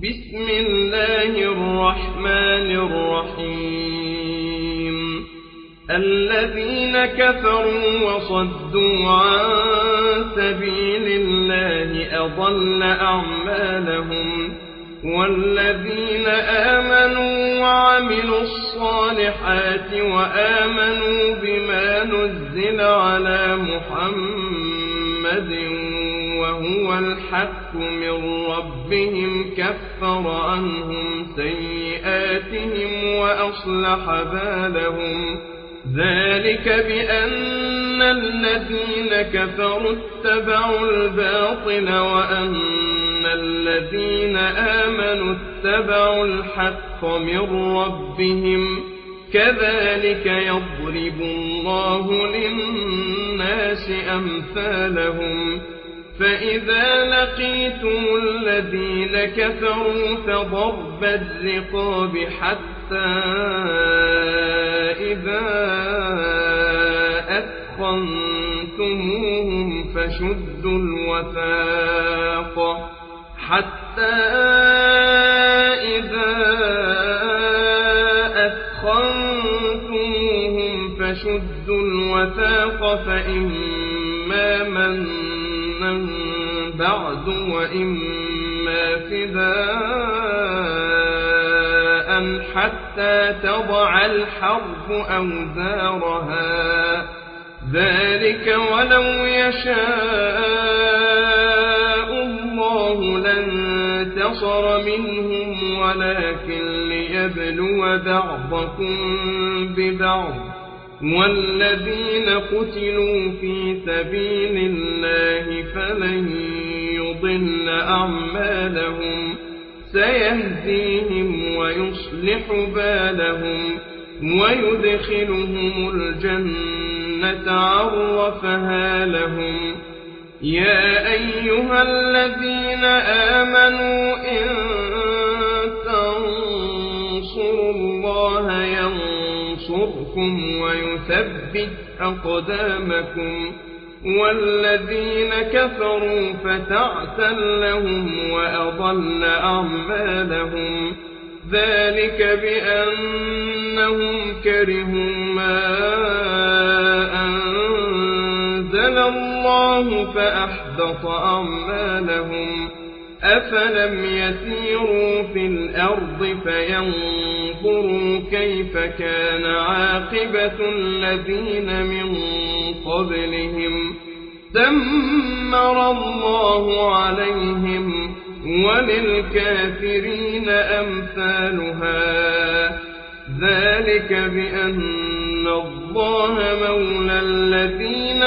بسم الله الرحمن الرحيم. الذين كفروا وصدوا عن سبيل الله أضل أعمالهم، والذين آمنوا وعملوا الصالحات وآمنوا بما نزل على محمد وهو الحق من ربهم كفر عنهم سيئاتهم وأصلح بالهم. ذلك بأن الذين كفروا اتبعوا الباطل وأن الذين آمنوا اتبعوا الحق من ربهم، كذلك يضرب الله للناس أمثالهم. فإذا لقيتم الذين كفروا فضرب الرقاب حتى إذا أثخنتموهم فشدوا الوثاق فإما منا بعد وإما فداء حتى تضع الحرب أوزارها. ذلك ولو يشاء الله لانتصر منهم ولكن ليبلو بعضكم ببعض. والذين قتلوا في سبيل الله فلن يضل أعمالهم، سيهديهم ويصلح بالهم ويدخلهم الجنة عرفها لهم. يا أيها الذين آمنوا إن تنصروا الله ينصركم ويثبت أقدامكم. والذين كفروا فتعسا لهم وأضل أعمالهم. ذلك بأنهم كرهوا ما أنزل الله فأحبط أعمالهم. أفلم يسيروا في الأرض فينظروا كيف كان عاقبة الذين من قبلهم، دمر الله عليهم وللكافرين أمثالها. ذلك بأن الله مولى الذين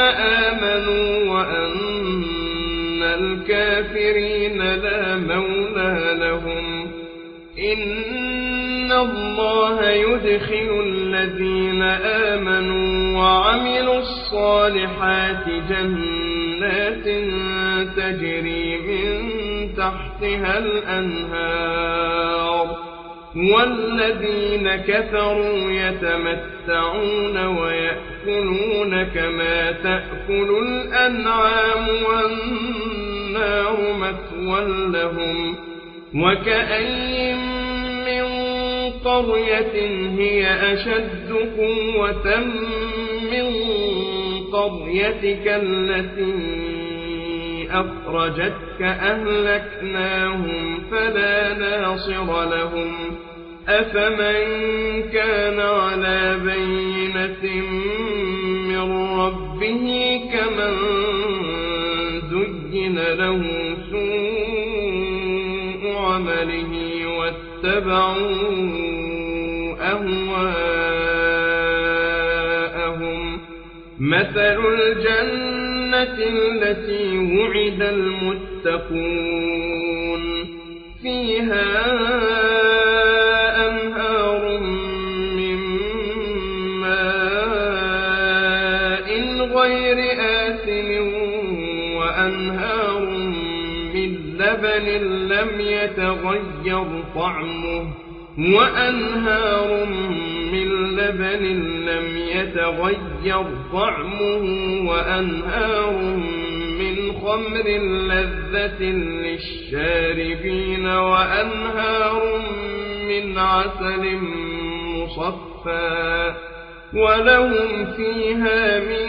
آمنوا وأن الكافرين لا مولى لهم. إن الله يدخل الذين آمنوا وعملوا الصالحات جنات تجري من تحتها الأنهار، والذين كفروا يتمتعون ويأكلون كما تأكل الأنعام والنار مثوى لهم. وكأين من قرية هي أشد قوة من قريتك التي أخرجتك أهلكناهم فلا ناصر لهم. أفمن كان على بينة من ربه كمن زين له سوء عمله واتبعوا أهواءهم. مثل الجنة التي وعد المتقون فيها أنهار من ماء غير آسن وأنهار من لبن لم يتغير طعمه وأنهار من خمر لذة للشاربين وأنهار من عسل مصفى ولهم فيها من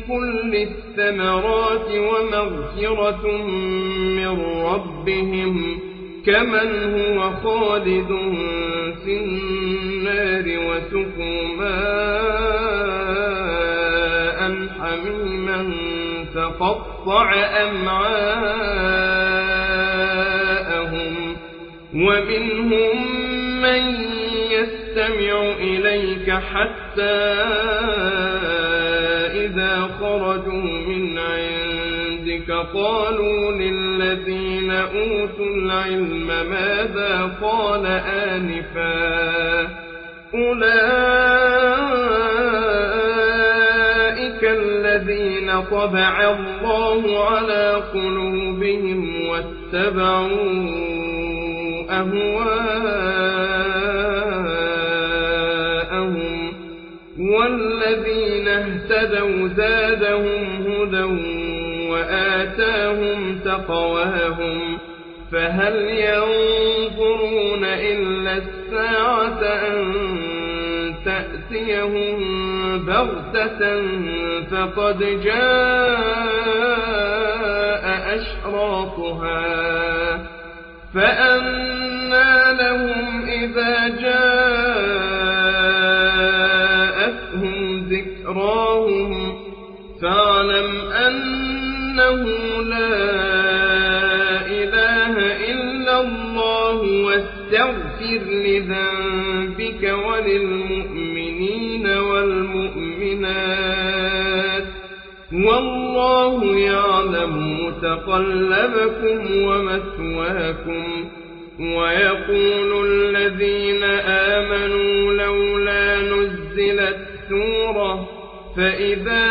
كل الثمرات ومغفرة من ربهم كمن هو خالد في النار وسقوا ماء حميما فقطع أمعاءهم ومنهم من يستمع إليك حتى إذا خرجوا من عندك قالوا للذين أوتوا العلم ماذا قال آنفا أولئك الذين طبع الله على قلوبهم واتبعوا أهواءهم والذين اهتدوا زادهم هدى وآتاهم تقواهم فهل ينظرون إلا الساعة أن تأتيهم بغتة فقد جاء أشراطها فأنى لهم إذا جاءتهم ذكراهم فاعلم أنه لا إله إلا الله واستغفر لذنبك وللمؤمنين والمؤمنات والله يعلم متقلبكم ومثواكم ويقول الذين آمنوا لولا نزلت سورة فإذا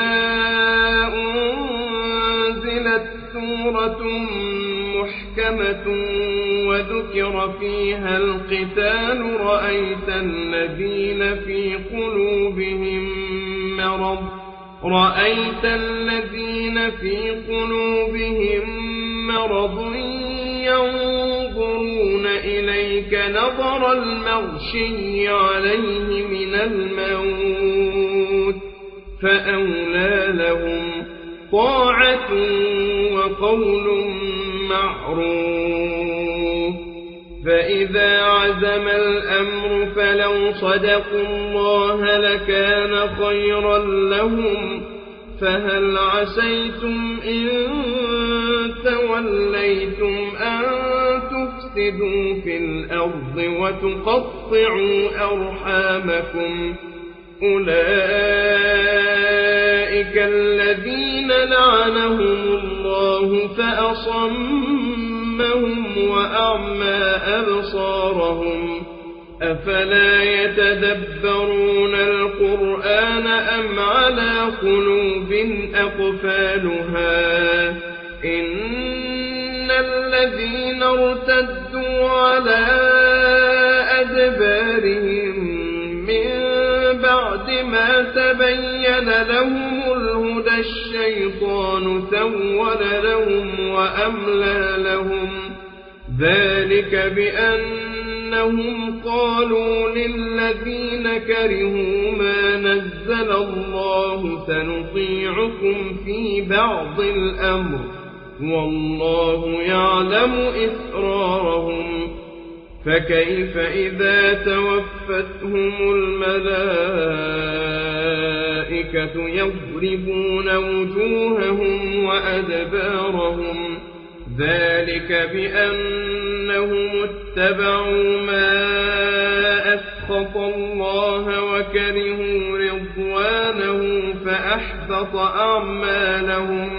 أنزلت سورة محكمة وذكر فيها القتال رأيت الذين في قلوبهم مرض ينظرون إليك نظر المغشي عليه من الموت فأولى لهم طاعة وقول معروف فإذا عزم الأمر فلو صدقوا الله لكان خيرا لهم فهل عسيتم إن توليتم أن تفسدوا في الأرض وتقطعوا أرحامكم أولئك الذين لعنهم الله فأصمهم وأعمى أبصارهم أفلا يتدبرون القرآن أم على قلوب أقفالها إن الذين ارتدوا على أدبارهم من بعد ما تبين لهم الهدى الشيطان سول لهم وأملى لهم ذلك بأنهم قالوا للذين كرهوا ما نزل الله سنطيعكم في بعض الأمر والله يعلم إسرارهم فكيف إذا توفتهم الملائكة يضربون وجوههم وأدبارهم ذلك بأنهم اتبعوا ما أسخط الله وكرهوا رضوانه فأحبط أعمالهم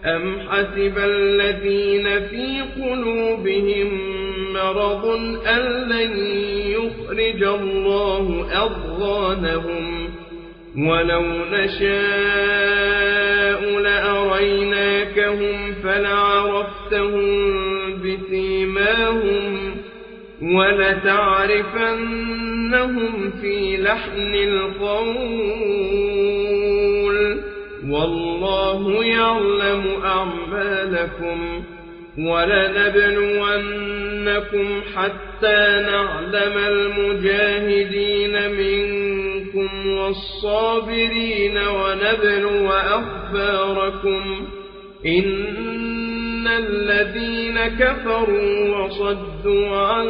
أم حسب الذين في قلوبهم مرض أن لن يخرج الله أضغانهم ولو نشاء لأريناكهم فلعرفتهم بسيماهم ولتعرفنهم في لحن القول والله يعلم أعمالكم ولنبلونكم حتى نعلم المجاهدين منكم والصابرين ونبلو أخباركم إن الذين كفروا وصدوا عن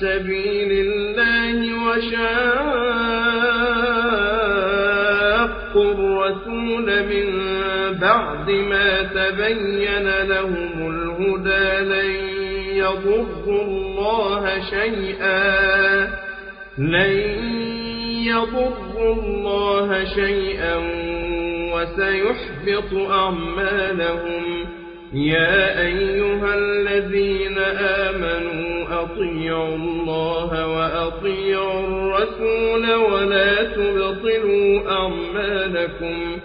سبيل الله وشاقوا الرسول من بعد ما تبين لهم الهدى لن يضروا الله شيئا وسيحبط أعمالهم يا أيها الذين آمنوا أطيعوا الله وأطيعوا الرسول ولا تبطلوا أعمالكم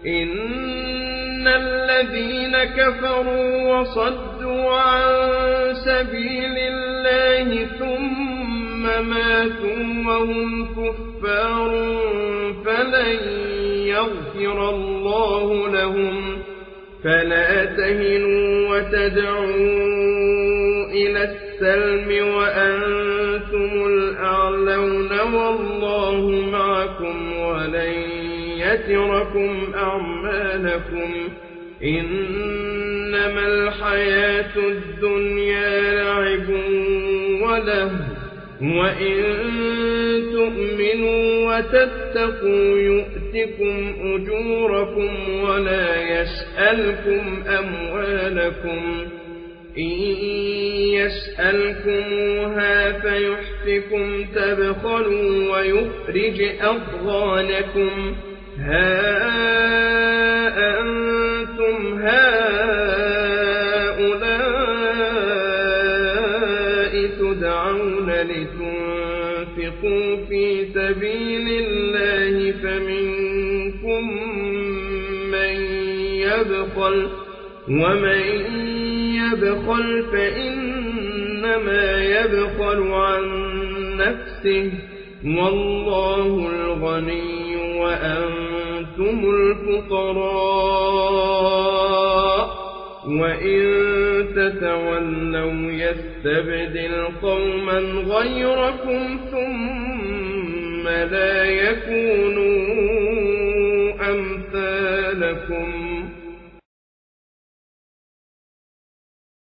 إن الذين كفروا وصدوا عن سبيل الله ثم ماتوا وهم كفار فلن يغفر الله لهم فلا تهنوا وتدعوا إلى السلم وأنتم الأعلون والله معكم ولن يتركم أعمالكم إنما الحياة الدنيا لعب ولهو وإن تؤمنوا وتتقوا يؤتكم أجوركم ولا يسألكم أموالكم إن يسألكموها فيحفكم تبخلوا ويخرج أضغانكم ها أنتم هؤلاء تدعون لتنفقوا في سبيل الله فمنكم من يبخل ومن يبخل فإنما يبخل عن نفسه والله الغني وأنتم الفقراء وإن تتولوا يستبدل قوما غيركم ثم لا يكونوا أمثالكم